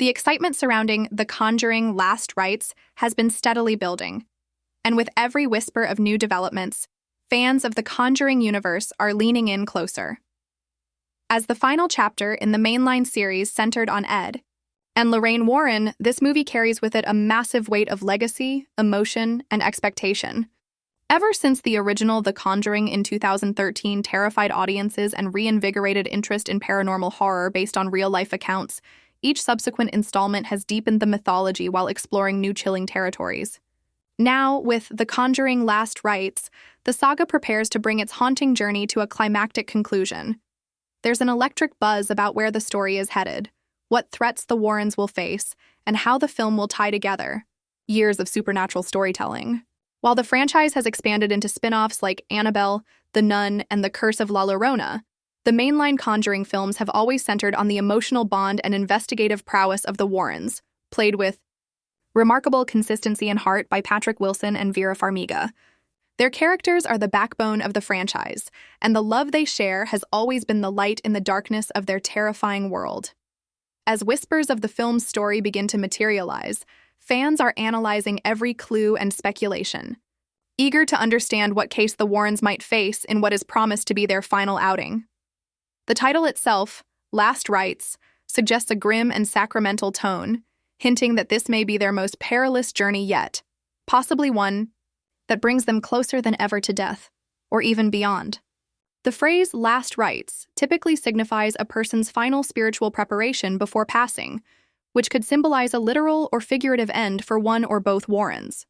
The excitement surrounding The Conjuring Last Rites has been steadily building, and with every whisper of new developments, fans of the Conjuring universe are leaning in closer. As the final chapter in the mainline series centered on Ed and Lorraine Warren, this movie carries with it a massive weight of legacy, emotion, and expectation. Ever since the original The Conjuring in 2013 terrified audiences and reinvigorated interest in paranormal horror based on real-life accounts, each subsequent installment has deepened the mythology while exploring new chilling territories. Now, with The Conjuring Last Rites, the saga prepares to bring its haunting journey to a climactic conclusion. There's an electric buzz about where the story is headed, what threats the Warrens will face, and how the film will tie together years of supernatural storytelling. While the franchise has expanded into spin-offs like Annabelle, The Nun, and The Curse of La Llorona, the mainline Conjuring films have always centered on the emotional bond and investigative prowess of the Warrens, played with remarkable consistency and heart by Patrick Wilson and Vera Farmiga. Their characters are the backbone of the franchise, and the love they share has always been the light in the darkness of their terrifying world. As whispers of the film's story begin to materialize, fans are analyzing every clue and speculation, eager to understand what case the Warrens might face in what is promised to be their final outing. The title itself, Last Rites, suggests a grim and sacramental tone, hinting that this may be their most perilous journey yet, possibly one that brings them closer than ever to death, or even beyond. The phrase last rites typically signifies a person's final spiritual preparation before passing, which could symbolize a literal or figurative end for one or both Warrens.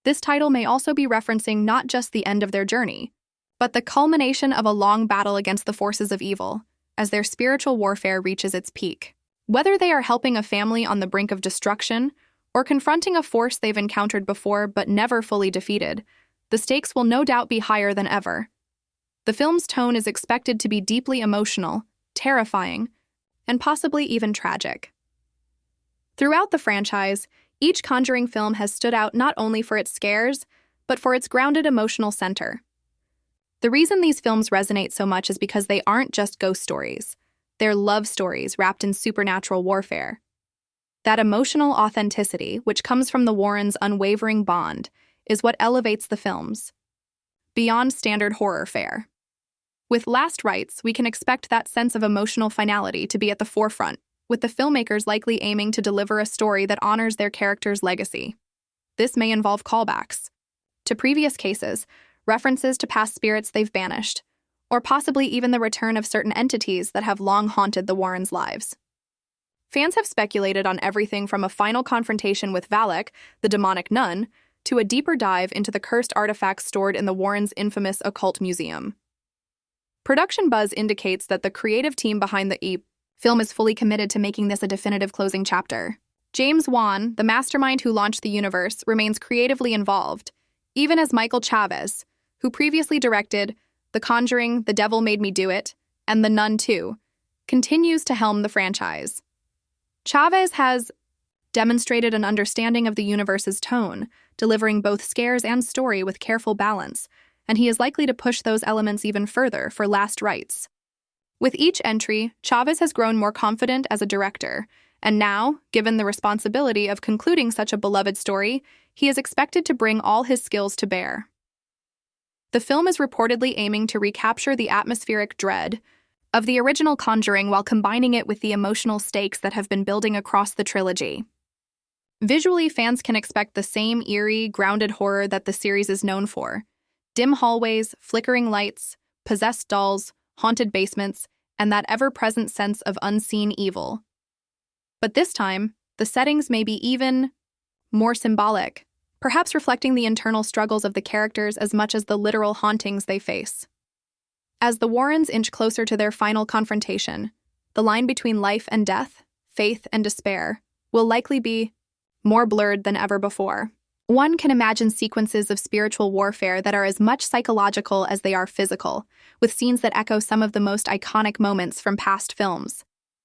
This title may also be referencing not just the end of their journey, but the culmination of a long battle against the forces of evil, as their spiritual warfare reaches its peak. Whether they are helping a family on the brink of destruction, or confronting a force they've encountered before but never fully defeated, the stakes will no doubt be higher than ever. The film's tone is expected to be deeply emotional, terrifying, and possibly even tragic. Throughout the franchise, each Conjuring film has stood out not only for its scares, but for its grounded emotional center. The reason these films resonate so much is because they aren't just ghost stories. They're love stories wrapped in supernatural warfare. That emotional authenticity, which comes from the Warrens' unwavering bond, is what elevates the films beyond standard horror fare. With Last Rites, we can expect that sense of emotional finality to be at the forefront, with the filmmakers likely aiming to deliver a story that honors their characters' legacy. This may involve callbacks to previous cases, references to past spirits they've banished, or possibly even the return of certain entities that have long haunted the Warrens' lives. Fans have speculated on everything from a final confrontation with Valak, the demonic nun, to a deeper dive into the cursed artifacts stored in the Warrens' infamous occult museum. Production buzz indicates that the creative team behind the film is fully committed to making this a definitive closing chapter. James Wan, the mastermind who launched the universe, remains creatively involved, even as Michael Chavez, who previously directed The Conjuring, The Devil Made Me Do It, and The Nun 2, continues to helm the franchise. Chavez has demonstrated an understanding of the universe's tone, delivering both scares and story with careful balance, and he is likely to push those elements even further for Last Rites. With each entry, Chavez has grown more confident as a director, and now, given the responsibility of concluding such a beloved story, he is expected to bring all his skills to bear. The film is reportedly aiming to recapture the atmospheric dread of the original Conjuring while combining it with the emotional stakes that have been building across the trilogy. Visually, fans can expect the same eerie, grounded horror that the series is known for: dim hallways, flickering lights, possessed dolls, haunted basements, and that ever-present sense of unseen evil. But this time, the settings may be even more symbolic, perhaps reflecting the internal struggles of the characters as much as the literal hauntings they face. As the Warrens inch closer to their final confrontation, the line between life and death, faith and despair, will likely be more blurred than ever before. One can imagine sequences of spiritual warfare that are as much psychological as they are physical, with scenes that echo some of the most iconic moments from past films.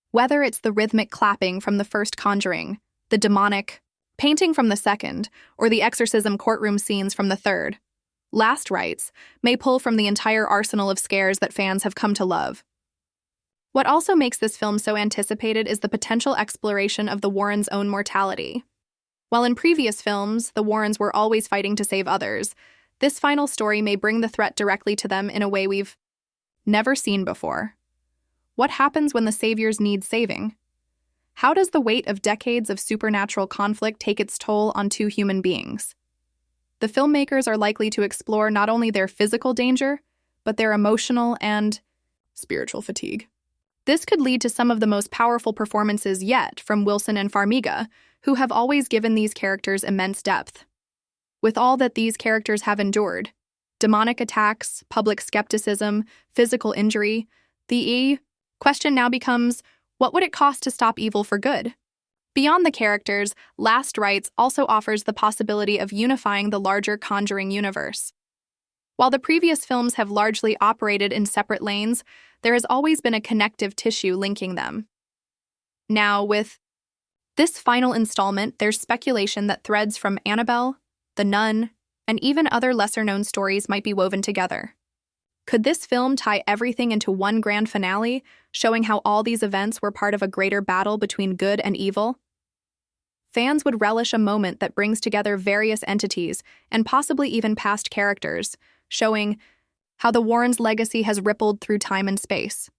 Whether it's the rhythmic clapping from the first Conjuring, the demonic painting from the second, or the exorcism courtroom scenes from the third, Last Rites may pull from the entire arsenal of scares that fans have come to love. What also makes this film so anticipated is the potential exploration of the Warrens' own mortality. While in previous films, the Warrens were always fighting to save others, this final story may bring the threat directly to them in a way we've never seen before. What happens when the saviors need saving? How does the weight of decades of supernatural conflict take its toll on two human beings? The filmmakers are likely to explore not only their physical danger, but their emotional and spiritual fatigue. This could lead to some of the most powerful performances yet from Wilson and Farmiga, who have always given these characters immense depth. With all that these characters have endured, demonic attacks, public skepticism, physical injury, the question now becomes, what would it cost to stop evil for good? Beyond the characters, Last Rites also offers the possibility of unifying the larger Conjuring universe. While the previous films have largely operated in separate lanes, there has always been a connective tissue linking them. Now, with this final installment, there's speculation that threads from Annabelle, The Nun, and even other lesser-known stories might be woven together. Could this film tie everything into one grand finale, showing how all these events were part of a greater battle between good and evil? Fans would relish a moment that brings together various entities and possibly even past characters, showing how the Warrens' legacy has rippled through time and space.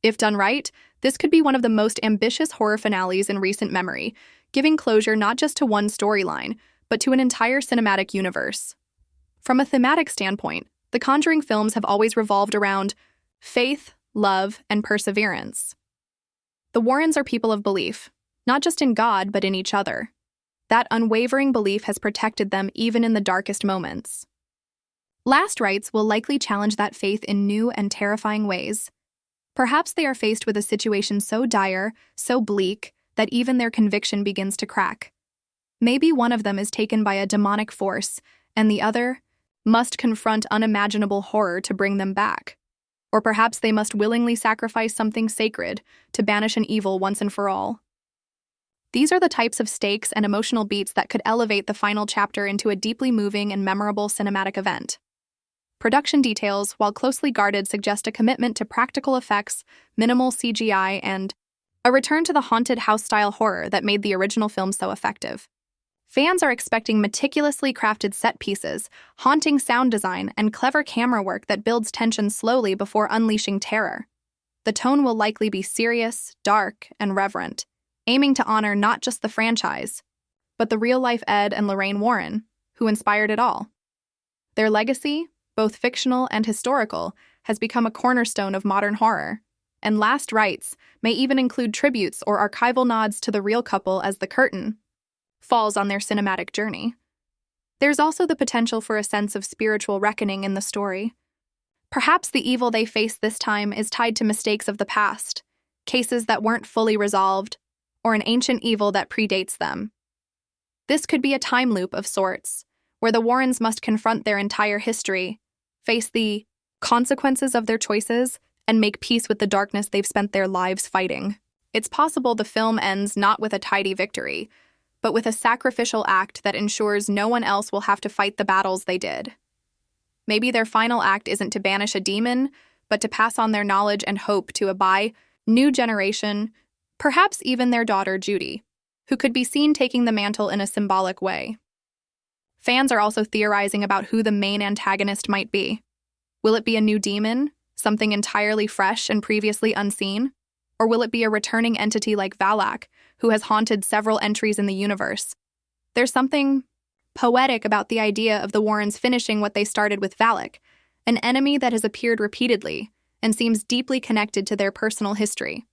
If done right, this could be one of the most ambitious horror finales in recent memory, giving closure not just to one storyline, but to an entire cinematic universe. From a thematic standpoint, the Conjuring films have always revolved around faith, love, and perseverance. The Warrens are people of belief, not just in God, but in each other. That unwavering belief has protected them even in the darkest moments. Last Rites will likely challenge that faith in new and terrifying ways. Perhaps they are faced with a situation so dire, so bleak, that even their conviction begins to crack. Maybe one of them is taken by a demonic force, and the other must confront unimaginable horror to bring them back. Or perhaps they must willingly sacrifice something sacred to banish an evil once and for all. These are the types of stakes and emotional beats that could elevate the final chapter into a deeply moving and memorable cinematic event. Production details, while closely guarded, suggest a commitment to practical effects, minimal CGI, and a return to the haunted house-style horror that made the original film so effective. Fans are expecting meticulously crafted set pieces, haunting sound design, and clever camera work that builds tension slowly before unleashing terror. The tone will likely be serious, dark, and reverent, aiming to honor not just the franchise, but the real-life Ed and Lorraine Warren, who inspired it all. Their legacy, both fictional and historical, has become a cornerstone of modern horror, and Last Rites may even include tributes or archival nods to the real couple as the curtain falls on their cinematic journey. There's also the potential for a sense of spiritual reckoning in the story. Perhaps the evil they face this time is tied to mistakes of the past, cases that weren't fully resolved, or an ancient evil that predates them. This could be a time loop of sorts, where the Warrens must confront their entire history, face the consequences of their choices, and make peace with the darkness they've spent their lives fighting. It's possible the film ends not with a tidy victory, but with a sacrificial act that ensures no one else will have to fight the battles they did. Maybe their final act isn't to banish a demon, but to pass on their knowledge and hope to a new generation, perhaps even their daughter Judy, who could be seen taking the mantle in a symbolic way. Fans are also theorizing about who the main antagonist might be. Will it be a new demon, something entirely fresh and previously unseen? Or will it be a returning entity like Valak, who has haunted several entries in the universe? There's something poetic about the idea of the Warrens finishing what they started with Valak, an enemy that has appeared repeatedly and seems deeply connected to their personal history.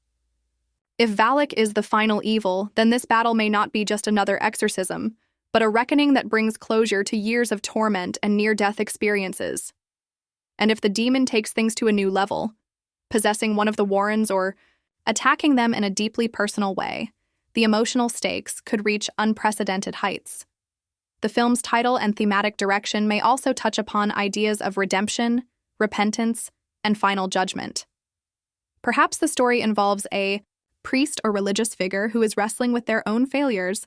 If Valak is the final evil, then this battle may not be just another exorcism, but a reckoning that brings closure to years of torment and near-death experiences. And if the demon takes things to a new level, possessing one of the Warrens or attacking them in a deeply personal way, the emotional stakes could reach unprecedented heights. The film's title and thematic direction may also touch upon ideas of redemption, repentance, and final judgment. Perhaps the story involves a priest or religious figure who is wrestling with their own failures,